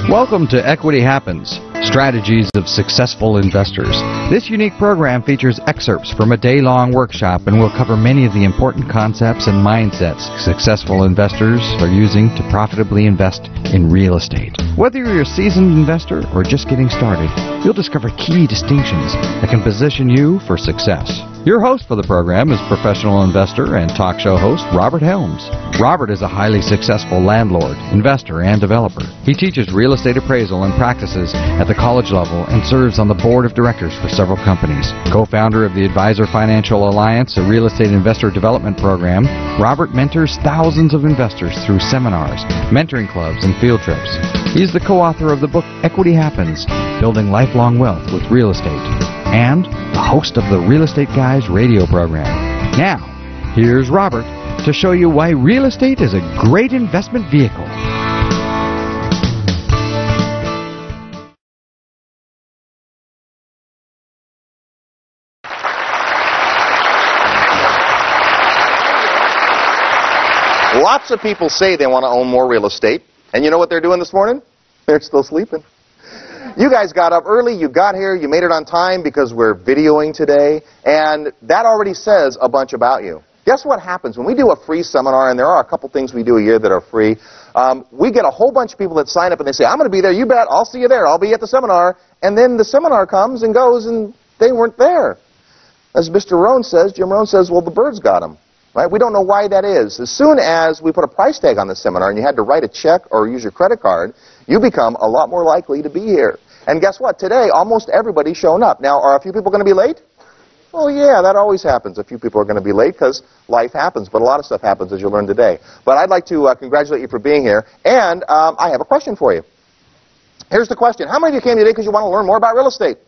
Welcome to Equity Happens, Strategies of Successful Investors. This unique program features excerpts from a day-long workshop and will cover many of the important concepts and mindsets successful investors are using to profitably invest in real estate. Whether you're a seasoned investor or just getting started, you'll discover key distinctions that can position you for success. Your host for the program is professional investor and talk show host Robert Helms. Robert is a highly successful landlord, investor, and developer. He teaches real estate appraisal and practices at the college level and serves on the board of directors for several companies. Co-founder of the Advisor Financial Alliance, a real estate investor development program, Robert mentors thousands of investors through seminars, mentoring clubs, and field trips. He's the co-author of the book Equity Happens, Building Lifelong Wealth with Real Estate, and the host of the Real Estate Guys radio program. Now, here's Robert to show you why real estate is a great investment vehicle. Lots of people say they want to own more real estate, and you know what they're doing this morning? They're still sleeping. You guys got up early, you got here, you made it on time because we're videoing today, and that already says a bunch about you. Guess what happens when we do a free seminar, and there are a couple things we do a year that are free. We get a whole bunch of people that sign up and they say, I'm going to be there, you bet, I'll see you there, I'll be at the seminar, and then the seminar comes and goes and they weren't there. As Mr. Rohn says, Jim Rohn says, well, the birds got them. Right? We don't know why that is. As soon as we put a price tag on the seminar and you had to write a check or use your credit card, you become a lot more likely to be here. And guess what? Today, almost everybody's shown up. Now, are a few people going to be late? Well, yeah, that always happens. A few people are going to be late because life happens, but a lot of stuff happens, as you'll learn today. But I'd like to congratulate you for being here, and I have a question for you. Here's the question. How many of you came today because you want to learn more about real estate?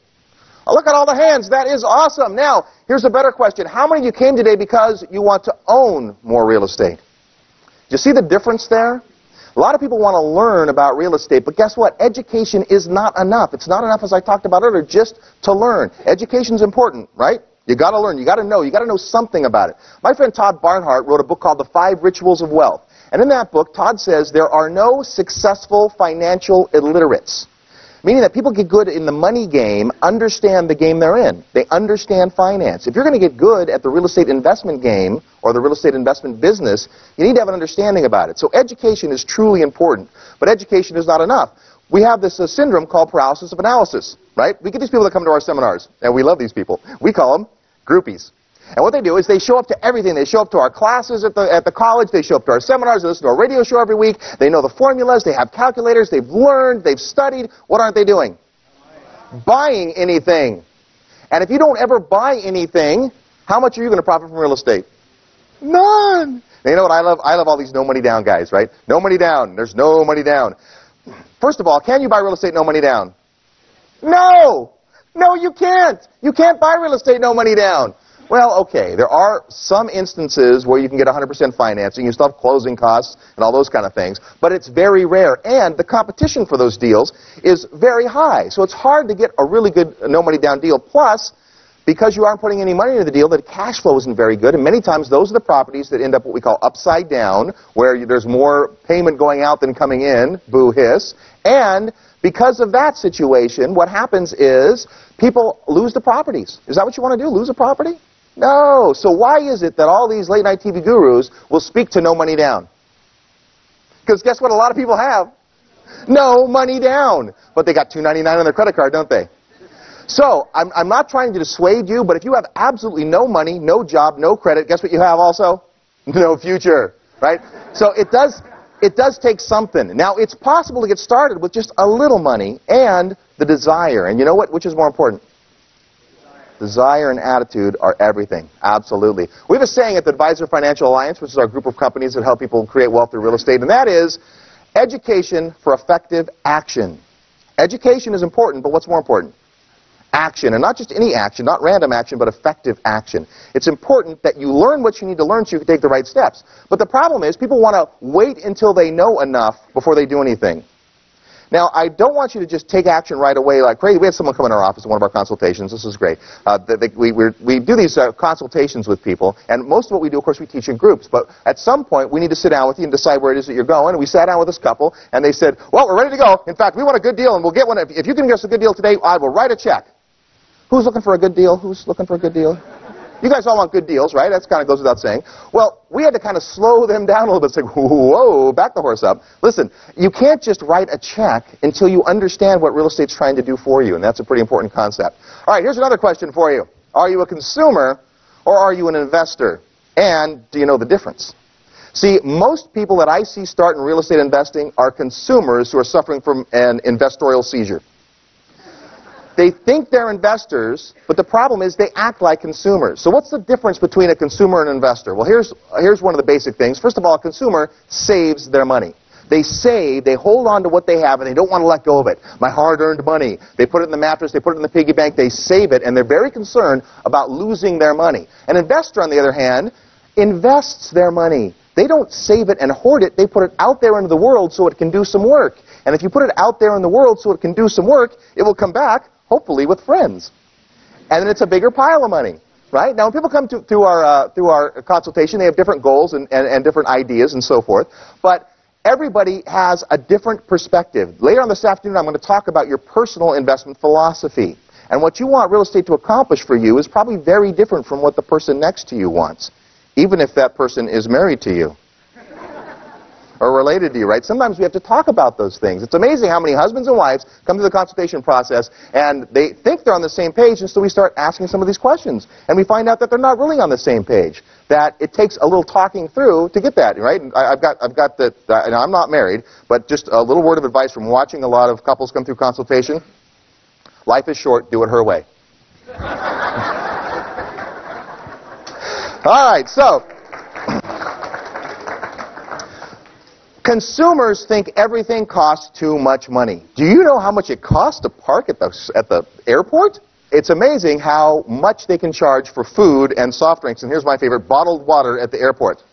Oh, look at all the hands. That is awesome. Now, here's a better question. How many of you came today because you want to own more real estate? Do you see the difference there? A lot of people want to learn about real estate, but guess what? Education is not enough. It's not enough, as I talked about earlier, just to learn. Education's important, right? You got to learn. You got to know something about it. My friend Todd Barnhart wrote a book called The 5 Rituals of Wealth. And in that book, Todd says there are no successful financial illiterates. Meaning that people get good in the money game, understand the game they're in. They understand finance. If you're going to get good at the real estate investment game or the real estate investment business, you need to have an understanding about it. So education is truly important, but education is not enough. We have this syndrome called paralysis of analysis, right? We get these people that come to our seminars, and we love these people. We call them groupies. And what they do is they show up to everything. They show up to our classes at the college. They show up to our seminars. They listen to our radio show every week. They know the formulas. They have calculators. They've learned. They've studied. What aren't they doing? Buying anything. And if you don't ever buy anything, how much are you going to profit from real estate? None. Now, you know what I love? I love all these no money down guys, right? No money down. There's no money down. First of all, can you buy real estate no money down? No. No, you can't. You can't buy real estate no money down. Well, okay, there are some instances where you can get 100% financing. You still have closing costs and all those kind of things, but it's very rare, and the competition for those deals is very high. So it's hard to get a really good no-money-down deal. Plus, because you aren't putting any money into the deal, the cash flow isn't very good, and many times those are the properties that end up what we call upside down, where there's more payment going out than coming in, boo hiss, and because of that situation, what happens is people lose the properties. Is that what you want to do, lose a property? No. So why is it that all these late-night TV gurus will speak to no money down? Because guess what a lot of people have? No money down. But they got $2.99 on their credit card, don't they? So I'm not trying to dissuade you, but if you have absolutely no money, no job, no credit, guess what you have also? No future, right? So it does take something. Now, it's possible to get started with just a little money and the desire. And you know what? Which is more important? Desire and attitude are everything. Absolutely. We have a saying at the Advisor Financial Alliance, which is our group of companies that help people create wealth through real estate, and that is education for effective action. Education is important, but what's more important? Action. And not just any action, not random action, but effective action. It's important that you learn what you need to learn so you can take the right steps. But the problem is people want to wait until they know enough before they do anything. Now, I don't want you to just take action right away like crazy. We had someone come in our office in one of our consultations. This is great. We do these consultations with people, and most of what we do, of course, we teach in groups. But at some point, we need to sit down with you and decide where it is that you're going. And we sat down with this couple, and they said, well, we're ready to go. In fact, we want a good deal, and we'll get one. If you can get us a good deal today, I will write a check. Who's looking for a good deal? Who's looking for a good deal? You guys all want good deals, right? That kind of goes without saying. Well, we had to kind of slow them down a little bit, say, whoa, back the horse up. Listen, you can't just write a check until you understand what real estate's trying to do for you, and that's a pretty important concept. All right, here's another question for you. Are you a consumer or are you an investor? And do you know the difference? See, most people that I see start in real estate investing are consumers who are suffering from an investorial seizure. They think they're investors, but the problem is they act like consumers. So what's the difference between a consumer and an investor? Well, here's one of the basic things. First of all, a consumer saves their money. They save, they hold on to what they have, and they don't want to let go of it. My hard-earned money. They put it in the mattress, they put it in the piggy bank, they save it, and they're very concerned about losing their money. An investor, on the other hand, invests their money. They don't save it and hoard it. They put it out there into the world so it can do some work. And if you put it out there in the world so it can do some work, it will come back, hopefully with friends. And then it's a bigger pile of money, right? Now, when people come through our consultation, they have different goals and different ideas and so forth. But everybody has a different perspective. Later on this afternoon, I'm going to talk about your personal investment philosophy. And what you want real estate to accomplish for you is probably very different from what the person next to you wants, even if that person is married to you or related to you, right? Sometimes we have to talk about those things. It's amazing how many husbands and wives come through the consultation process and they think they're on the same page, and so we start asking some of these questions. And we find out that they're not really on the same page, that it takes a little talking through to get that, right? And I've got the, and I'm not married, but just a little word of advice from watching a lot of couples come through consultation. Life is short, do it her way. All right, so consumers think everything costs too much money. Do you know how much it costs to park at the airport? It's amazing how much they can charge for food and soft drinks. And here's my favorite, bottled water at the airport.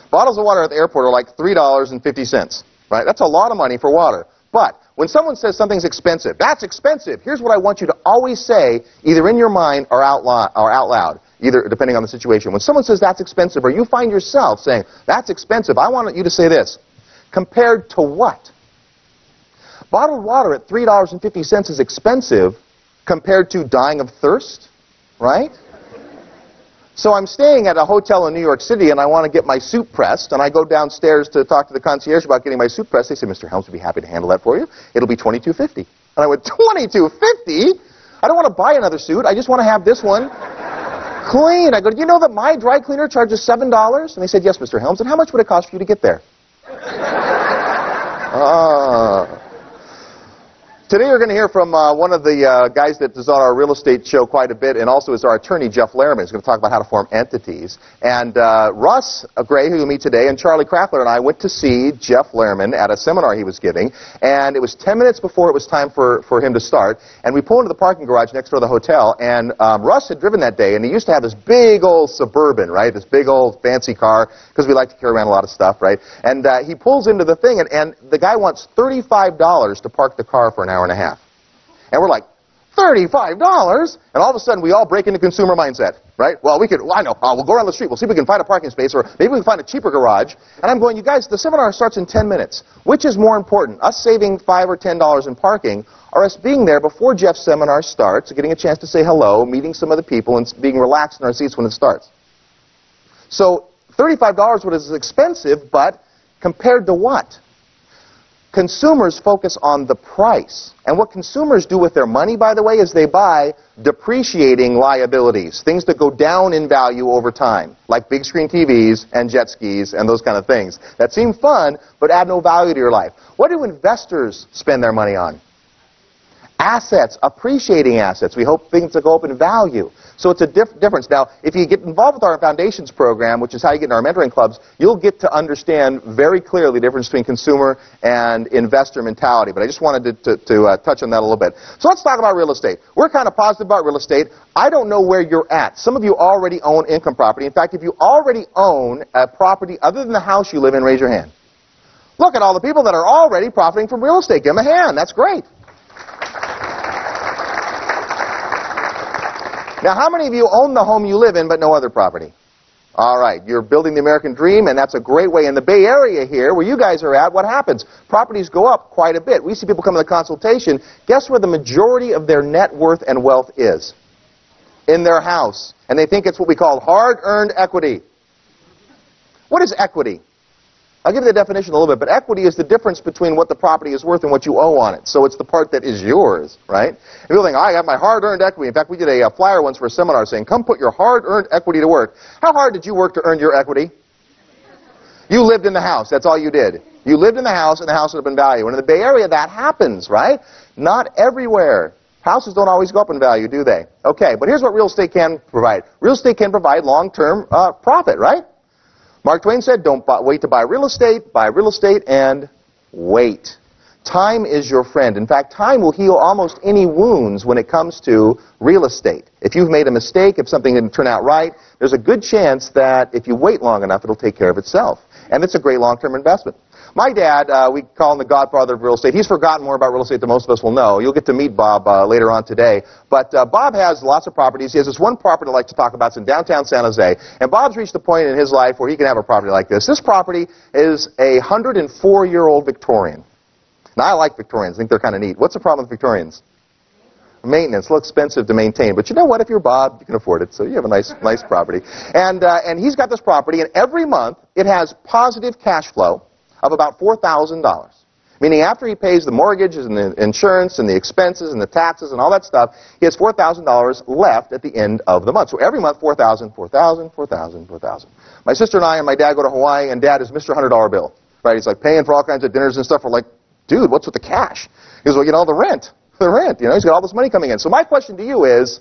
Bottles of water at the airport are like $3.50, right? That's a lot of money for water. But when someone says something's expensive, that's expensive. Here's what I want you to always say, either in your mind or out loud, either depending on the situation. When someone says that's expensive, or you find yourself saying that's expensive, I want you to say this. Compared to what? Bottled water at $3.50 is expensive compared to dying of thirst, right? So I'm staying at a hotel in New York City and I want to get my suit pressed, and I go downstairs to talk to the concierge about getting my suit pressed. They say, Mr. Helms would be happy to handle that for you. It'll be $22.50. And I went, $22.50? I don't want to buy another suit. I just want to have this one clean. I go, do you know that my dry cleaner charges $7? And they said, yes, Mr. Helms. And how much would it cost for you to get there? Today you're going to hear from one of the guys that is on our real estate show quite a bit, and also is our attorney, Jeff Lehrman. He's going to talk about how to form entities. And Russ Gray, who you'll meet today, and Charlie Kraftler and I went to see Jeff Lehrman at a seminar he was giving, and it was 10 minutes before it was time for him to start, and we pulled into the parking garage next door to the hotel, and Russ had driven that day, and he used to have this big old Suburban, right, this big old fancy car, because we like to carry around a lot of stuff, right, and he pulls into the thing, and the guy wants $35 to park the car for an hour and a half. And we're like, $35? And all of a sudden, we all break into consumer mindset, right? Well, I know, we'll go around the street, we'll see if we can find a parking space, or maybe we can find a cheaper garage. And I'm going, you guys, the seminar starts in 10 minutes. Which is more important, us saving $5 or $10 in parking, or us being there before Jeff's seminar starts, getting a chance to say hello, meeting some other people, and being relaxed in our seats when it starts? So $35 was expensive, but compared to what? Consumers focus on the price. And what consumers do with their money, by the way, is they buy depreciating liabilities, things that go down in value over time, like big screen TVs and jet skis and those kind of things that seem fun but add no value to your life. What do investors spend their money on? Assets, appreciating assets. We hope things to go up in value. So it's a difference. Now, if you get involved with our Foundations program, which is how you get in our mentoring clubs, you'll get to understand very clearly the difference between consumer and investor mentality. But I just wanted to touch on that a little bit. So let's talk about real estate. We're kind of positive about real estate. I don't know where you're at. Some of you already own income property. In fact, if you already own a property other than the house you live in, raise your hand. Look at all the people that are already profiting from real estate. Give them a hand. That's great. Now, how many of you own the home you live in but no other property? All right, you're building the American dream, and that's a great way. In the Bay Area here, where you guys are at, what happens? Properties go up quite a bit. We see people come to the consultation. Guess where the majority of their net worth and wealth is? In their house. And they think it's what we call hard-earned equity. What is equity? I'll give you the definition a little bit, but equity is the difference between what the property is worth and what you owe on it. So it's the part that is yours, right? And people think, I have my hard-earned equity. In fact, we did a flyer once for a seminar saying, come put your hard-earned equity to work. How hard did you work to earn your equity? You lived in the house. That's all you did. You lived in the house, and the house would have been valued. And in the Bay Area, that happens, right? Not everywhere. Houses don't always go up in value, do they? Okay, but here's what real estate can provide. Real estate can provide long-term profit, right? Mark Twain said, don't wait to buy real estate and wait. Time is your friend. In fact, time will heal almost any wounds when it comes to real estate. If you've made a mistake, if something didn't turn out right, there's a good chance that if you wait long enough, it'll take care of itself. And it's a great long-term investment. My dad, we call him the godfather of real estate. He's forgotten more about real estate than most of us will know. You'll get to meet Bob later on today. But Bob has lots of properties. He has this one property I'd like to talk about. It's in downtown San Jose. And Bob's reached a point in his life where he can have a property like this. This property is a 104-year-old Victorian. Now, I like Victorians. I think they're kind of neat. What's the problem with Victorians? Maintenance, a little expensive to maintain. But you know what? If you're Bob, you can afford it. So you have a nice property. And he's got this property, and every month it has positive cash flow of about $4,000. Meaning after he pays the mortgages and the insurance and the expenses and the taxes and all that stuff, he has $4,000 left at the end of the month. So every month, $4,000, $4,000, $4,000, $4,000. My sister and I and my dad go to Hawaii, and Dad is Mr. $100 bill. Right? He's like paying for all kinds of dinners and stuff. We're like, dude, what's with the cash? He goes, well, you know, the rent. The rent. You know, he's got all this money coming in. So my question to you is,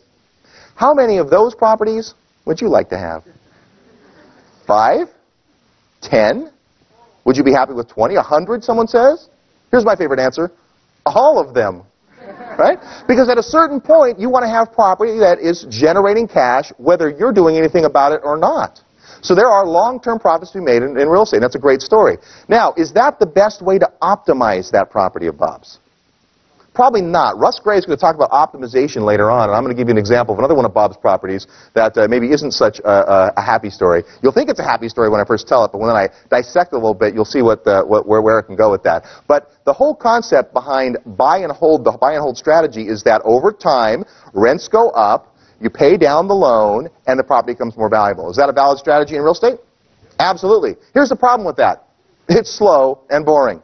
how many of those properties would you like to have? 5? 10? Would you be happy with 20? 100, someone says? Here's my favorite answer. All of them. Right? Because at a certain point, you want to have property that is generating cash, whether you're doing anything about it or not. So there are long-term profits to be made in real estate. That's a great story. Now, is that the best way to optimize that property of Bob's? Probably not. Russ Gray is going to talk about optimization later on, and I'm going to give you an example of another one of Bob's properties that maybe isn't such a happy story. You'll think it's a happy story when I first tell it, but when I dissect it a little bit, you'll see where it can go with that. But the whole concept behind the buy and hold strategy is that over time, rents go up, you pay down the loan, and the property becomes more valuable. Is that a valid strategy in real estate? Absolutely. Here's the problem with that. It's slow and boring.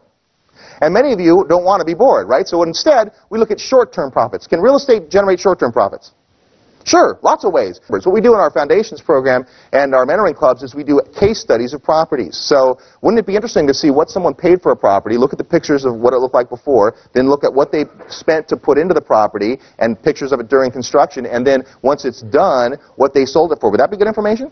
And many of you don't want to be bored, right? So instead, we look at short-term profits. Can real estate generate short-term profits? Sure, lots of ways. So what we do in our foundations program and our mentoring clubs is we do case studies of properties. So wouldn't it be interesting to see what someone paid for a property, look at the pictures of what it looked like before, then look at what they spent to put into the property and pictures of it during construction, and then once it's done, what they sold it for. Would that be good information?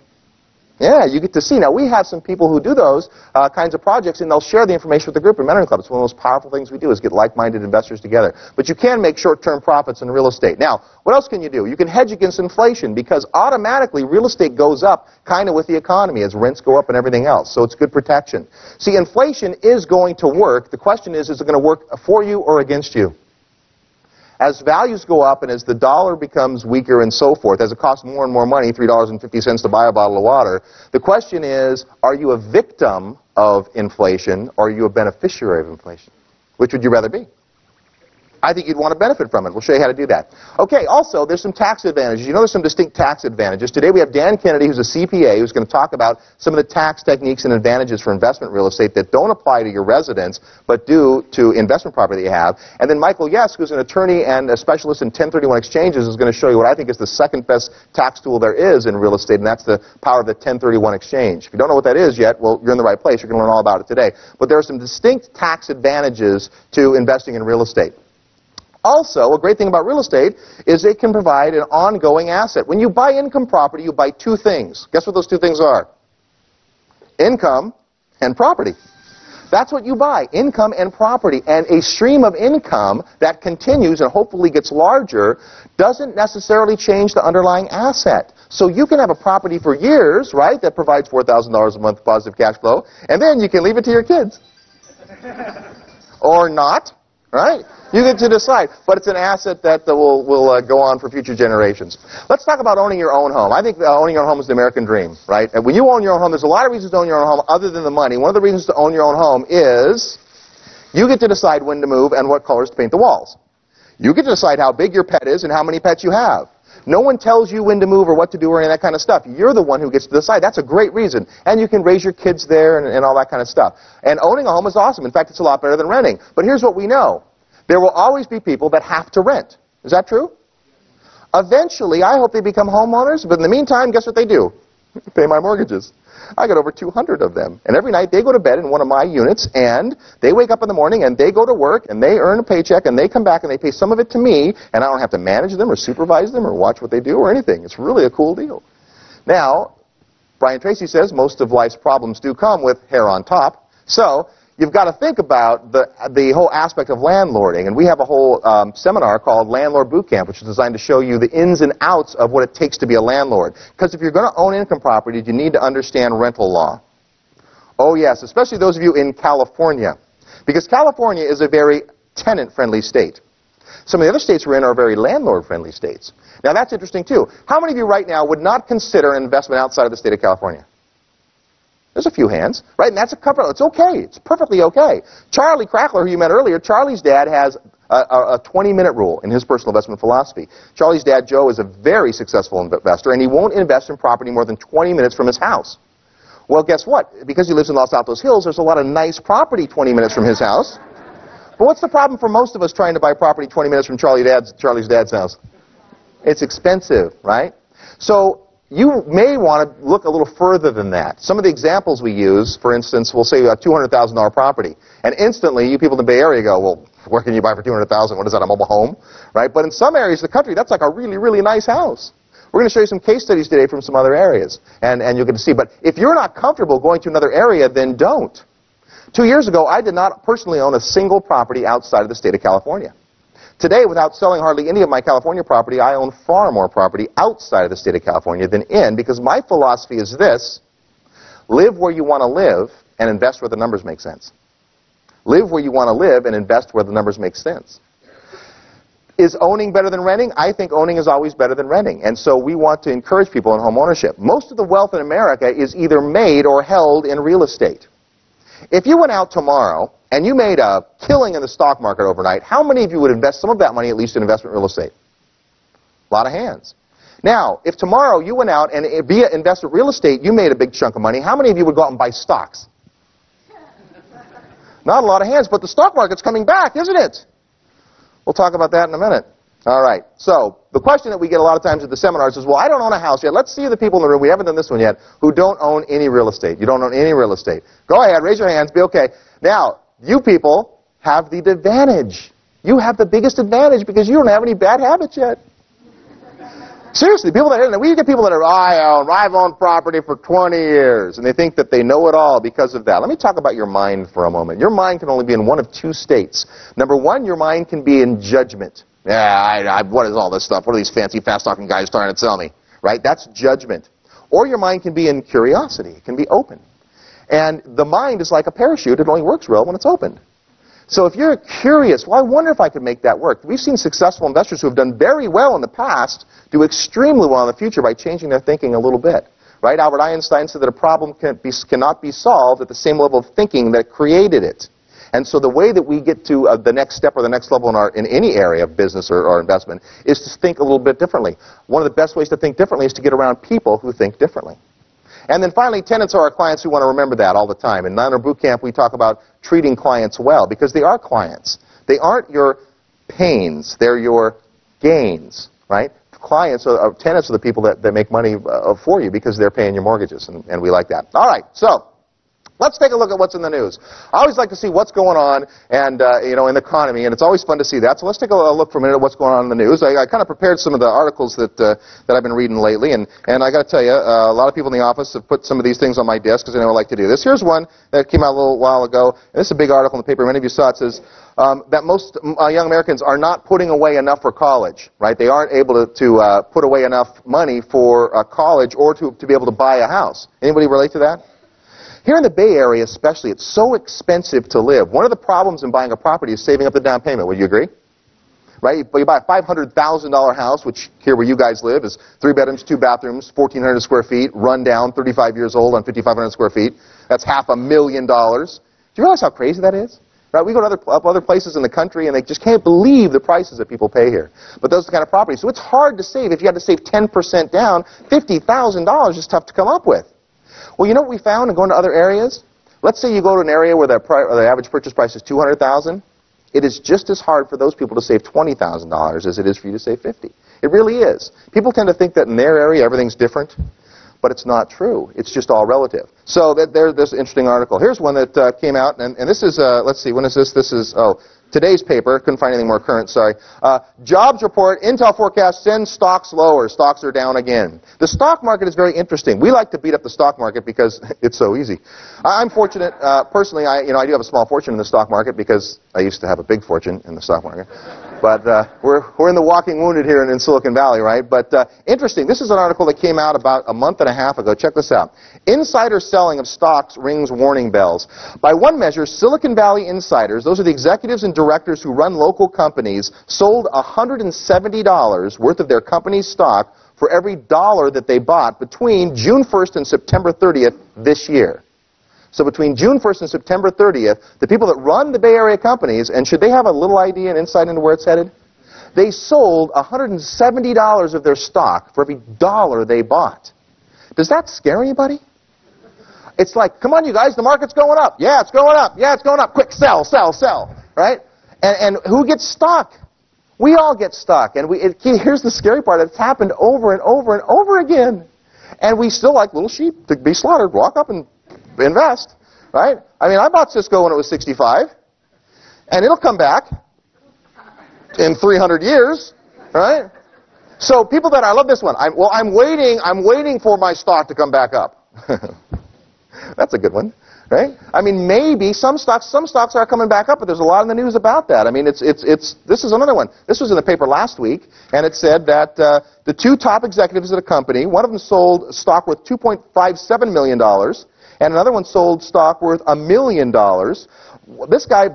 Yeah, you get to see. Now, we have some people who do those kinds of projects, and they'll share the information with the group in mentoring clubs. It's one of the most powerful things we do is get like-minded investors together. But you can make short-term profits in real estate. Now, what else can you do? You can hedge against inflation because automatically real estate goes up kind of with the economy as rents go up and everything else. So it's good protection. See, inflation is going to work. The question is it going to work for you or against you? As values go up and as the dollar becomes weaker and so forth, as it costs more and more money, $3.50 to buy a bottle of water, the question is, are you a victim of inflation or are you a beneficiary of inflation? Which would you rather be? I think you'd want to benefit from it. We'll show you how to do that. Okay, also, there's some tax advantages. You know there's some distinct tax advantages. Today we have Dan Kennedy, who's a CPA, who's going to talk about some of the tax techniques and advantages for investment real estate that don't apply to your residence, but do to investment property that you have. And then Michael Yesk, who's an attorney and a specialist in 1031 exchanges, is going to show you what I think is the second best tax tool there is in real estate, and that's the power of the 1031 exchange. If you don't know what that is yet, well, you're in the right place. You're going to learn all about it today. But there are some distinct tax advantages to investing in real estate. Also, a great thing about real estate is it can provide an ongoing asset. When you buy income property, you buy two things. Guess what those two things are? Income and property. That's what you buy, income and property. And a stream of income that continues and hopefully gets larger doesn't necessarily change the underlying asset. So you can have a property for years, right, that provides $4,000 a month positive cash flow, and then you can leave it to your kids. Or not, right? You get to decide. But it's an asset that will go on for future generations. Let's talk about owning your own home. I think owning your own home is the American dream, right? And when you own your own home, there's a lot of reasons to own your own home other than the money. One of the reasons to own your own home is you get to decide when to move and what colors to paint the walls. You get to decide how big your pet is and how many pets you have. No one tells you when to move or what to do or any of that kind of stuff. You're the one who gets to decide. That's a great reason. And you can raise your kids there and all that kind of stuff. And owning a home is awesome. In fact, it's a lot better than renting. But here's what we know. There will always be people that have to rent. Is that true? Eventually, I hope they become homeowners. But in the meantime, guess what they do? Pay my mortgages. I got over 200 of them. And every night they go to bed in one of my units, and they wake up in the morning, and they go to work, and they earn a paycheck, and they come back, and they pay some of it to me, and I don't have to manage them or supervise them or watch what they do or anything. It's really a cool deal. Now, Brian Tracy says most of life's problems do come with hair on top. So you've got to think about the whole aspect of landlording. And we have a whole seminar called Landlord Boot Camp, which is designed to show you the ins and outs of what it takes to be a landlord. Because if you're going to own income property, you need to understand rental law. Oh, yes, especially those of you in California. Because California is a very tenant-friendly state. Some of the other states we're in are very landlord-friendly states. Now, that's interesting, too. How many of you right now would not consider an investment outside of the state of California? There's a few hands, right? And that's a cover. It's okay. It's perfectly okay. Charlie Crackler, who you met earlier, Charlie's dad has a 20-minute rule in his personal investment philosophy. Charlie's dad, Joe, is a very successful investor, and he won't invest in property more than 20 minutes from his house. Well, guess what? Because he lives in Los Altos Hills, there's a lot of nice property 20 minutes from his house. But what's the problem for most of us trying to buy property 20 minutes from Charlie's dad's house? It's expensive, right? So you may want to look a little further than that. Some of the examples we use, for instance, we'll say a $200,000 property. And instantly, you people in the Bay Area go, well, where can you buy for $200,000? What is that, a mobile home? Right? But in some areas of the country, that's like a really, really nice house. We're going to show you some case studies today from some other areas. And you'll get to see. But if you're not comfortable going to another area, then don't. 2 years ago, I did not personally own a single property outside of the state of California. Today, without selling hardly any of my California property, I own far more property outside of the state of California than in, because my philosophy is this: live where you want to live and invest where the numbers make sense. Live where you want to live and invest where the numbers make sense. Is owning better than renting? I think owning is always better than renting, and so we want to encourage people in home ownership. Most of the wealth in America is either made or held in real estate. If you went out tomorrow and you made a killing in the stock market overnight, how many of you would invest some of that money at least in investment real estate? A lot of hands. Now, if tomorrow you went out and via investment real estate you made a big chunk of money, how many of you would go out and buy stocks? Not a lot of hands, but the stock market's coming back, isn't it? We'll talk about that in a minute. All right. So the question that we get a lot of times at the seminars is, well, I don't own a house yet. Let's see the people in the room, we haven't done this one yet, who don't own any real estate. You don't own any real estate. Go ahead, raise your hands, be okay. Now, you people have the advantage. You have the biggest advantage because you don't have any bad habits yet. Seriously, people that, we get people that are, I've owned property for 20 years, and they think that they know it all because of that. Let me talk about your mind for a moment. Your mind can only be in one of two states. Number one, your mind can be in judgment. Yeah, what is all this stuff? What are these fancy, fast-talking guys trying to tell me? Right? That's judgment. Or your mind can be in curiosity. It can be open. And the mind is like a parachute. It only works well when it's open. So if you're curious, well, I wonder if I could make that work. We've seen successful investors who have done very well in the past do extremely well in the future by changing their thinking a little bit. Right? Albert Einstein said that a problem cannot be solved at the same level of thinking that created it. And so the way that we get to the next step or the next level in any area of business or investment is to think a little bit differently. One of the best ways to think differently is to get around people who think differently. And then finally, tenants are our clients who want to remember that all the time. In Landlord Boot Camp, we talk about treating clients well because they are clients. They aren't your pains. They're your gains, right? Tenants are the people that make money for you because they're paying your mortgages, and we like that. All right, so let's take a look at what's in the news. I always like to see what's going on and in the economy, and it's always fun to see that. So let's take a look for a minute at what's going on in the news. I kind of prepared some of the articles that I've been reading lately, and I got to tell you, a lot of people in the office have put some of these things on my desk because they know I like to do this. Here's one that came out a little while ago, and this is a big article in the paper. Many of you saw it. It says that most young Americans are not putting away enough for college, right? They aren't able to put away enough money for college or to be able to buy a house. Anybody relate to that? Here in the Bay Area especially, it's so expensive to live. One of the problems in buying a property is saving up the down payment. Would you agree? Right? You buy a $500,000 house, which here where you guys live is 3 bedrooms, 2 bathrooms, 1,400 square feet, run down, 35 years old on 5,500 square feet. That's $500,000. Do you realize how crazy that is? Right? We go to other places in the country, and they just can't believe the prices that people pay here. But those are the kind of properties. So it's hard to save. If you had to save 10% down, $50,000 is tough to come up with. Well, you know what we found in going to other areas? Let's say you go to an area where the average purchase price is $200,000. It is just as hard for those people to save $20,000 as it is for you to save $50,000. It really is. People tend to think that in their area everything's different, but it's not true. It's just all relative. So there's an interesting article. Here's one that came out, and this is, let's see, when is this? This is, today's paper. Couldn't find anything more current, sorry. Jobs report, Intel forecast sends stocks lower. Stocks are down again. The stock market is very interesting. We like to beat up the stock market because it's so easy. I'm fortunate, personally, I do have a small fortune in the stock market because I used to have a big fortune in the stock market. But we're in the walking wounded here in Silicon Valley, right? But interesting, this is an article that came out about a month and a half ago. Check this out. Insider selling of stocks rings warning bells. By one measure, Silicon Valley insiders, those are the executives and directors who run local companies, sold $170 worth of their company's stock for every dollar that they bought between June 1st and September 30th this year. So between June 1st and September 30th, the people that run the Bay Area companies, and should they have a little idea and insight into where it's headed? They sold $170 of their stock for every dollar they bought. Does that scare anybody? It's like, come on, you guys, the market's going up. Yeah, it's going up. Yeah, it's going up. Quick, sell, sell, sell. Right? And who gets stuck? We all get stuck. And here's the scary part. It's happened over and over and over again. And we still like little sheep to be slaughtered. Walk up and invest, right? I mean, I bought Cisco when it was 65, and it'll come back in 300 years, right? So people that I love this one. I'm waiting for my stock to come back up. That's a good one, right? I mean, maybe some stocks are coming back up, but there's a lot in the news about that. I mean, this is another one. This was in the paper last week, and it said that the 2 top executives at a company, one of them sold stock worth $2.57 million. And another one sold stock worth $1 million. This guy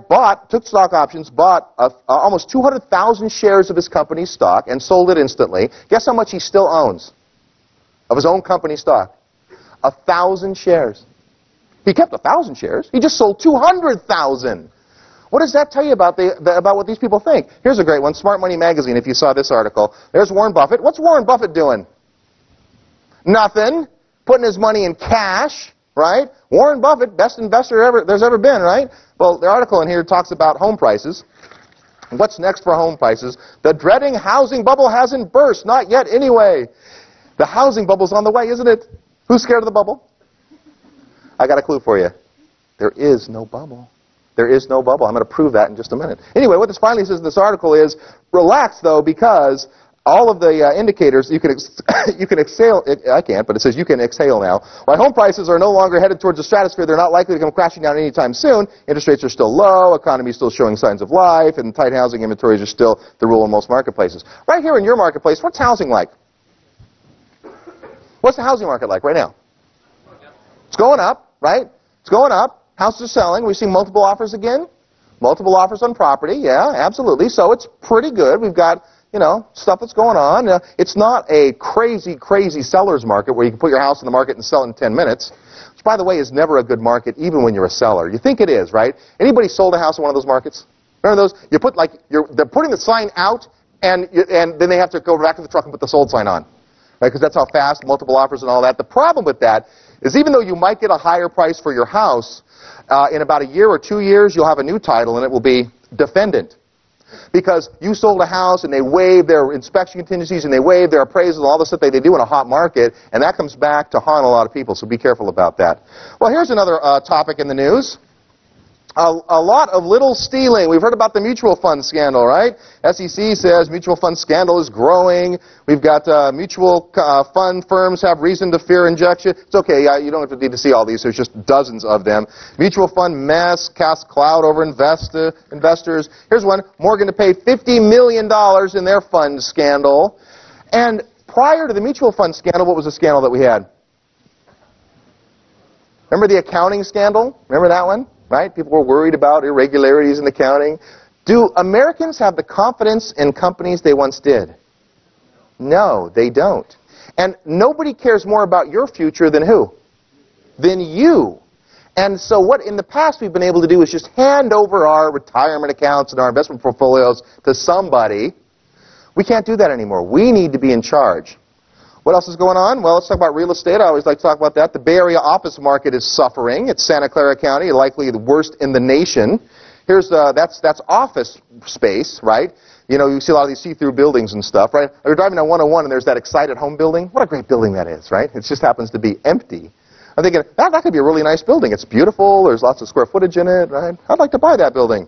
took stock options, bought almost 200,000 shares of his company's stock and sold it instantly. Guess how much he still owns of his own company stock? 1,000 shares. He kept 1,000 shares. He just sold 200,000. What does that tell you about what these people think? Here's a great one, Smart Money Magazine, if you saw this article. There's Warren Buffett. What's Warren Buffett doing? Nothing. Putting his money in cash. Right? Warren Buffett, best investor there's ever been, right? Well, the article in here talks about home prices. What's next for home prices? The dreading housing bubble hasn't burst. Not yet, anyway. The housing bubble's on the way, isn't it? Who's scared of the bubble? I got a clue for you. There is no bubble. There is no bubble. I'm going to prove that in just a minute. Anyway, what this finally says in this article is, relax, though, because all of the indicators, you can exhale, I can't, but it says you can exhale now. While home prices are no longer headed towards the stratosphere, they're not likely to come crashing down anytime soon. Interest rates are still low, economy is still showing signs of life, and tight housing inventories are still the rule in most marketplaces. Right here in your marketplace, what's housing like? What's the housing market like right now? It's going up, right? It's going up. Houses are selling. We've seen multiple offers again. Multiple offers on property, yeah, absolutely. So it's pretty good. We've got stuff that's going on. It's not a crazy, crazy seller's market where you can put your house in the market and sell it in 10 minutes, which, by the way, is never a good market, even when you're a seller. You think it is, right? Anybody sold a house in one of those markets? Remember those? They're putting the sign out, and then they have to go back to the truck and put the sold sign on, right? Because that's how fast, multiple offers and all that. The problem with that is even though you might get a higher price for your house, in about a year or 2 years, you'll have a new title, and it will be defendant. Because you sold a house and they waived their inspection contingencies and they waived their appraisal and all the stuff they do in a hot market, and that comes back to haunt a lot of people, so be careful about that. Well, here's another topic in the news. A lot of little stealing. We've heard about the mutual fund scandal, right? SEC says mutual fund scandal is growing. We've got mutual fund firms have reason to fear injection. It's okay, you don't need to see all these. There's just dozens of them. Mutual fund mess casts cloud over investors. Here's one. Morgan to pay $50 million in their fund scandal. And prior to the mutual fund scandal, what was the scandal that we had? Remember the accounting scandal? Remember that one? Right? People were worried about irregularities in accounting. Do Americans have the confidence in companies they once did? No, they don't. And nobody cares more about your future than who? Than you. And so what in the past we've been able to do is just hand over our retirement accounts and our investment portfolios to somebody. We can't do that anymore. We need to be in charge. What else is going on? Well, let's talk about real estate. I always like to talk about that. The Bay Area office market is suffering. It's Santa Clara County, likely the worst in the nation. Here's that's office space, right? You know, you see a lot of these see-through buildings and stuff, right? You're driving down 101 and there's that Excited Home building. What a great building that is, right? It just happens to be empty. I'm thinking, that could be a really nice building. It's beautiful. There's lots of square footage in it, right? I'd like to buy that building,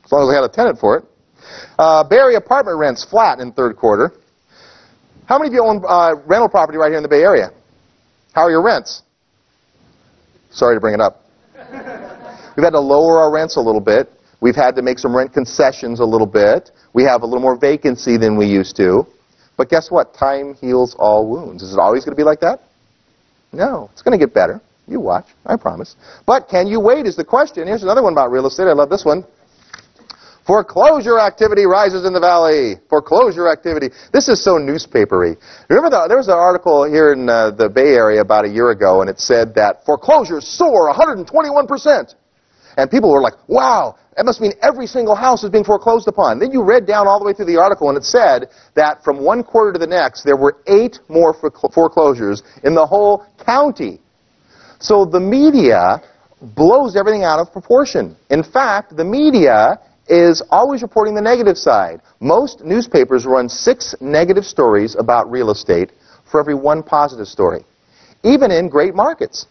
as long as I had a tenant for it. Bay Area apartment rents flat in third quarter. How many of you own rental property right here in the Bay Area? How are your rents? Sorry to bring it up. We've had to lower our rents a little bit. We've had to make some rent concessions a little bit. We have a little more vacancy than we used to. But guess what? Time heals all wounds. Is it always going to be like that? No. It's going to get better. You watch. I promise. But can you wait is the question. Here's another one about real estate. I love this one. Foreclosure activity rises in the valley. Foreclosure activity. This is so newspapery. Remember, there was an article here in the Bay Area about a year ago, and it said that foreclosures soar 121%. And people were like, wow, that must mean every single house is being foreclosed upon. Then you read down all the way through the article, and it said that from one quarter to the next, there were 8 more foreclosures in the whole county. So the media blows everything out of proportion. In fact, the media is always reporting the negative side. Most newspapers run 6 negative stories about real estate for every 1 positive story, even in great markets.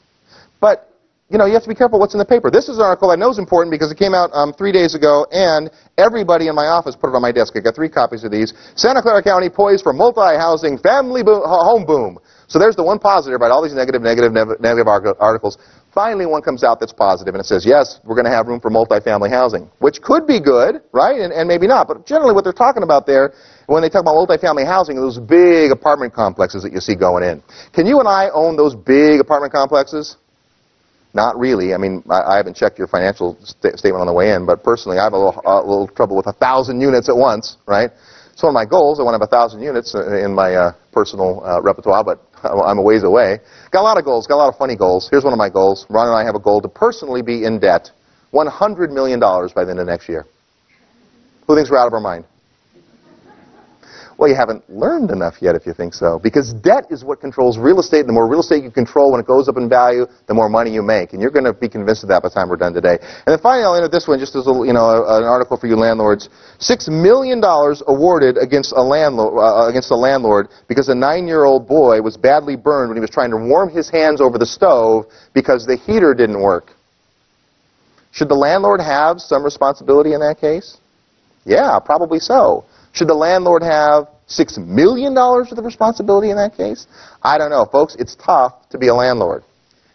But, you know, you have to be careful what's in the paper. This is an article I know is important because it came out 3 days ago, and everybody in my office put it on my desk. I got 3 copies of these. Santa Clara County poised for multi-housing family home boom. So there's the one positive, right? All these negative articles. Finally, one comes out that's positive, and it says, yes, we're going to have room for multifamily housing, which could be good, right, and maybe not. But generally what they're talking about there, when they talk about multifamily housing, are those big apartment complexes that you see going in. Can you and I own those big apartment complexes? Not really. I mean, I haven't checked your financial statement on the way in, but personally, I have a little trouble with 1,000 units at once, right? So one of my goals, I want to have 1,000 units in my personal repertoire, but I'm a ways away. Got a lot of goals, got a lot of funny goals. Here's one of my goals. Ron and I have a goal to personally be in debt $100 million by the end of next year. Who thinks we're out of our mind? Well, you haven't learned enough yet if you think so, because debt is what controls real estate. And the more real estate you control, when it goes up in value, the more money you make. And you're going to be convinced of that by the time we're done today. And then finally, I'll end with this one, just as a little, an article for you landlords. $6 million awarded against a landlord because a 9-year-old boy was badly burned when he was trying to warm his hands over the stove because the heater didn't work. Should the landlord have some responsibility in that case? Yeah, probably so. Should the landlord have $6 million worth of responsibility in that case? I don't know, folks. It's tough to be a landlord.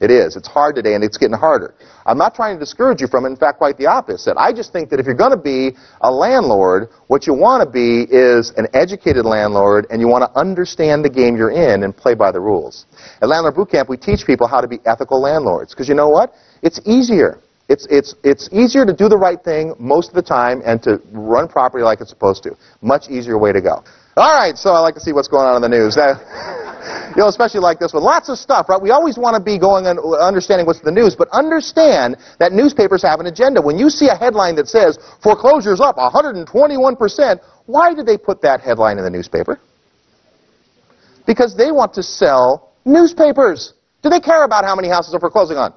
It is. It's hard today, and it's getting harder. I'm not trying to discourage you from it. In fact, quite the opposite. I just think that if you're going to be a landlord, what you want to be is an educated landlord, and you want to understand the game you're in and play by the rules. At Landlord Boot Camp, we teach people how to be ethical landlords, because you know what? It's easier. It's easier to do the right thing most of the time and to run property like it's supposed to. Much easier way to go. All right, so I like to see what's going on in the news. Especially like this one. Lots of stuff, right? We always want to be going and understanding what's in the news, but understand that newspapers have an agenda. When you see a headline that says, foreclosures up 121%, why did they put that headline in the newspaper? Because they want to sell newspapers. Do they care about how many houses are foreclosing on?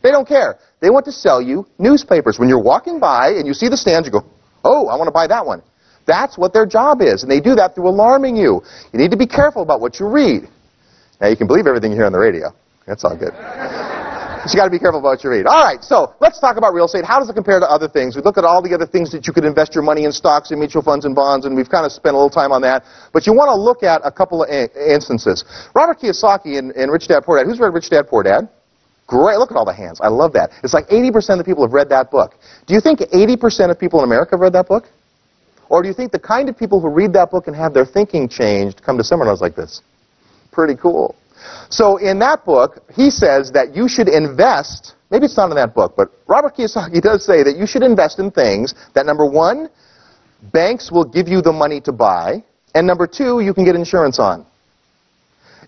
They don't care. They want to sell you newspapers. When you're walking by and you see the stands, you go, oh, I want to buy that one. That's what their job is, and they do that through alarming you. You need to be careful about what you read. Now, you can believe everything you hear on the radio. That's all good. But you got to be careful about what you read. All right, so let's talk about real estate. How does it compare to other things? We looked at all the other things that you could invest your money in, stocks and mutual funds and bonds, and we've kind of spent a little time on that. But you want to look at a couple of instances. Robert Kiyosaki in Rich Dad, Poor Dad. Who's read Rich Dad, Poor Dad? Great. Look at all the hands. I love that. It's like 80% of the people have read that book. Do you think 80% of people in America have read that book? Or do you think the kind of people who read that book and have their thinking changed come to seminars like this? Pretty cool. So in that book, he says that you should invest, maybe it's not in that book, but Robert Kiyosaki does say that you should invest in things that, number one, banks will give you the money to buy, and number two, you can get insurance on.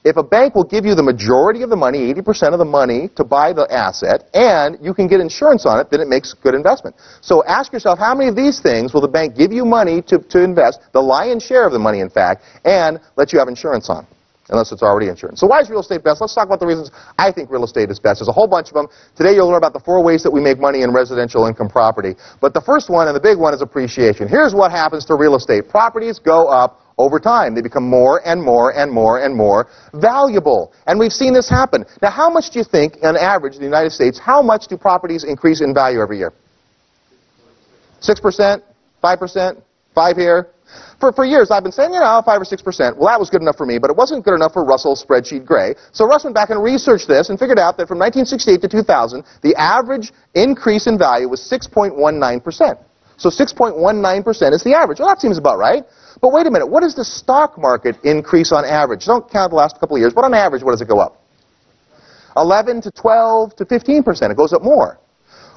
If a bank will give you the majority of the money, 80% of the money, to buy the asset, and you can get insurance on it, then it makes good investment. So ask yourself, how many of these things will the bank give you money to invest, the lion's share of the money, in fact, and let you have insurance on, unless it's already insurance. So why is real estate best? Let's talk about the reasons I think real estate is best. There's a whole bunch of them. Today you'll learn about the 4 ways that we make money in residential income property. But the first one, and the big one, is appreciation. Here's what happens to real estate. Properties go up over time. They become more and more and more and more valuable. And we've seen this happen. Now, how much do you think, on average, in the United States, how much do properties increase in value every year? 6%? 5%? 5 here? For years, I've been saying, 5 or 6%. Well, that was good enough for me, but it wasn't good enough for Russell's spreadsheet Gray. So Russ went back and researched this and figured out that from 1968 to 2000, the average increase in value was 6.19%. So 6.19% is the average. Well, that seems about right. But wait a minute, what does the stock market increase on average? Don't count the last couple of years, but on average, what does it go up? 11 to 12 to 15%. It goes up more.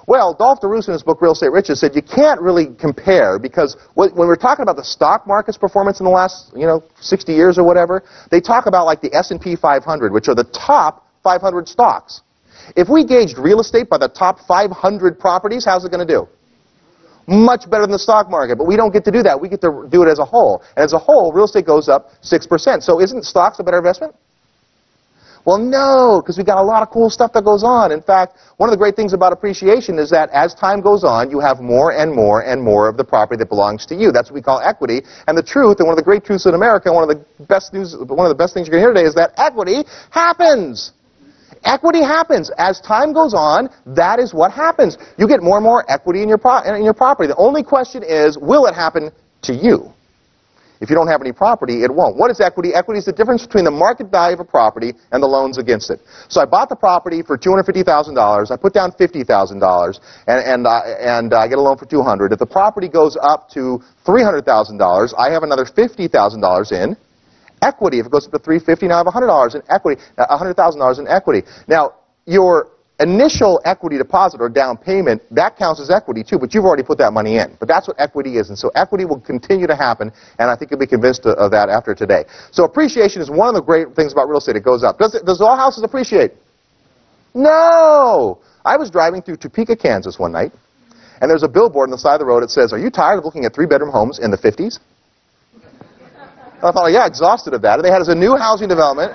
Well, Dolph DeRoos in his book Real Estate Riches said you can't really compare, because when we're talking about the stock market's performance in the last 60 years or whatever, they talk about like the S&P 500, which are the top 500 stocks. If we gauged real estate by the top 500 properties, how's it going to do? Much better than the stock market, but we don't get to do that. We get to do it as a whole. And as a whole, real estate goes up 6%. So isn't stocks a better investment? Well, no, because we've got a lot of cool stuff that goes on. In fact, one of the great things about appreciation is that as time goes on, you have more and more and more of the property that belongs to you. That's what we call equity. And the truth, and one of the great truths in America, one of the best things you're going to hear today is that equity happens. Equity happens. As time goes on, that is what happens. You get more and more equity in your property. The only question is, will it happen to you? If you don't have any property, it won't. What is equity? Equity is the difference between the market value of a property and the loans against it. So I bought the property for $250,000. I put down $50,000, and I get a loan for $200,000. If the property goes up to $300,000, I have another $50,000 in equity. If it goes up to $350,000, now I have $100,000 in equity. $100,000 in equity. Now, your initial equity deposit or down payment, that counts as equity too, but you've already put that money in. But that's what equity is, and so equity will continue to happen, and I think you'll be convinced of that after today. So appreciation is one of the great things about real estate. It goes up. Does all houses appreciate? No! I was driving through Topeka, Kansas one night, and there's a billboard on the side of the road that says, "Are you tired of looking at 3-bedroom homes in the 50s?" And I thought, yeah, exhausted of that. And they had as a new housing development,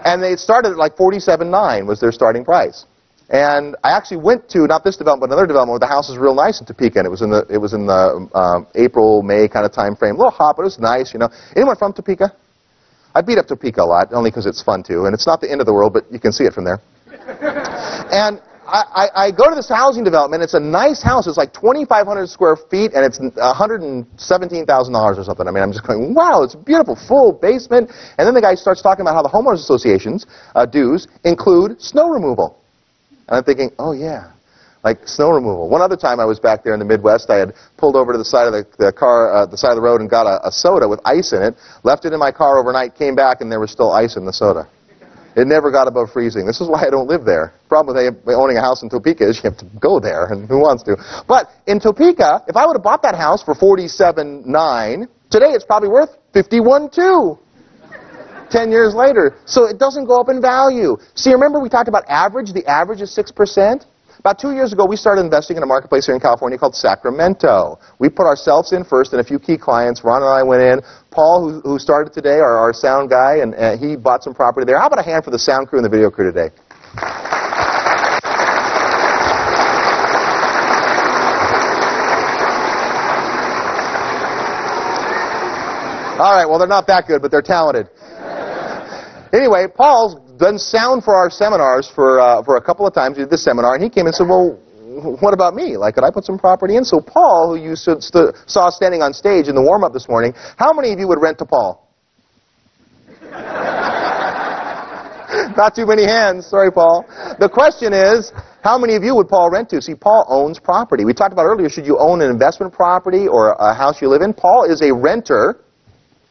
and they started at like $47,900 was their starting price. And I actually went to, not this development, but another development where the house is real nice in Topeka, and it was in the April, May kind of time frame. A little hot, but it was nice, Anyone from Topeka? I beat up Topeka a lot, only because it's fun too, and it's not the end of the world, but you can see it from there. And I go to this housing development. It's a nice house. It's like 2,500 square feet, and it's $117,000 or something. I mean, I'm just going, wow, it's a beautiful, full basement. And then the guy starts talking about how the homeowners association's dues include snow removal. And I'm thinking, oh, yeah, like snow removal. One other time I was back there in the Midwest, I had pulled over to the side of the side of the road and got a soda with ice in it, left it in my car overnight, came back, and there was still ice in the soda. It never got above freezing. This is why I don't live there. The problem with owning a house in Topeka is you have to go there, and who wants to? But in Topeka, if I would have bought that house for $47,900, today it's probably worth $51,200. 10 years later. So it doesn't go up in value. See, remember we talked about average? The average is 6%. About 2 years ago, we started investing in a marketplace here in California called Sacramento. We put ourselves in first and a few key clients. Ron and I went in. Paul, who started today, our sound guy, and he bought some property there. How about a hand for the sound crew and the video crew today? All right, well, they're not that good, but they're talented. Anyway, Paul's done sound for our seminars for a couple of times. He did this seminar, and he came and said, well, what about me? Like, could I put some property in? So Paul, who you saw standing on stage in the warm-up this morning, how many of you would rent to Paul? Not too many hands. Sorry, Paul. The question is, how many of you would Paul rent to? See, Paul owns property. We talked about earlier, should you own an investment property or a house you live in? Paul is a renter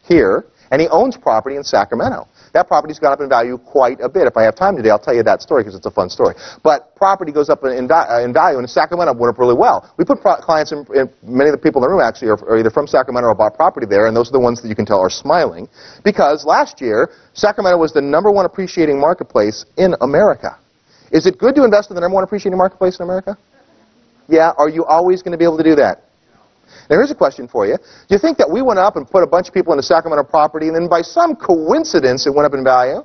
here, and he owns property in Sacramento. that property's gone up in value quite a bit. If I have time today, I'll tell you that story because it's a fun story. But property goes up in value, and Sacramento went up really well. We put clients in, many of the people in the room actually are either from Sacramento or bought property there, and those are the ones that you can tell are smiling, because last year, Sacramento was the number 1 appreciating marketplace in America. Is it good to invest in the number 1 appreciating marketplace in America? Yeah, are you always going to be able to do that? Now here's a question for you. Do you think that we went up and put a bunch of people into Sacramento property and then by some coincidence it went up in value?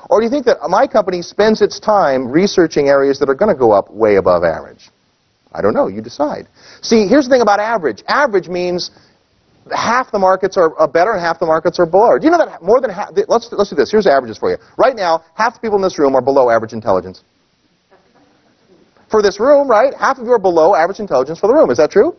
Or do you think that my company spends its time researching areas that are going to go up way above average? I don't know. You decide. See, here's the thing about average. Average means half the markets are better and half the markets are below. Do you know that more than half... Let's do this. Here's averages for you. Right now, half the people in this room are below average intelligence. For this room, right, half of you are below average intelligence for the room. Is that true?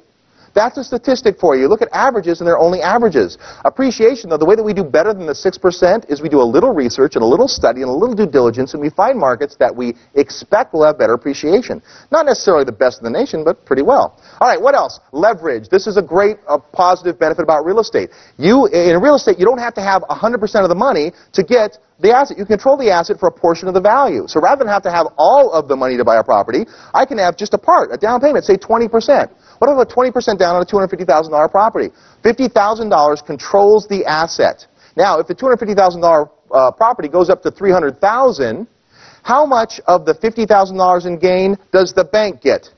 That's a statistic for you. Look at averages, and they're only averages. Appreciation, though, the way that we do better than the 6% is we do a little research and a little study and a little due diligence, and we find markets that we expect will have better appreciation. Not necessarily the best in the nation, but pretty well. All right, what else? Leverage. This is a great positive benefit about real estate. In real estate, you don't have to have 100% of the money to get the asset. You control the asset for a portion of the value. So rather than have to have all of the money to buy a property, I can have just a part, a down payment, say 20%. What if I put 20% down on a $250,000 property? $50,000 controls the asset. Now, if the $250,000 property goes up to $300,000, how much of the $50,000 in gain does the bank get?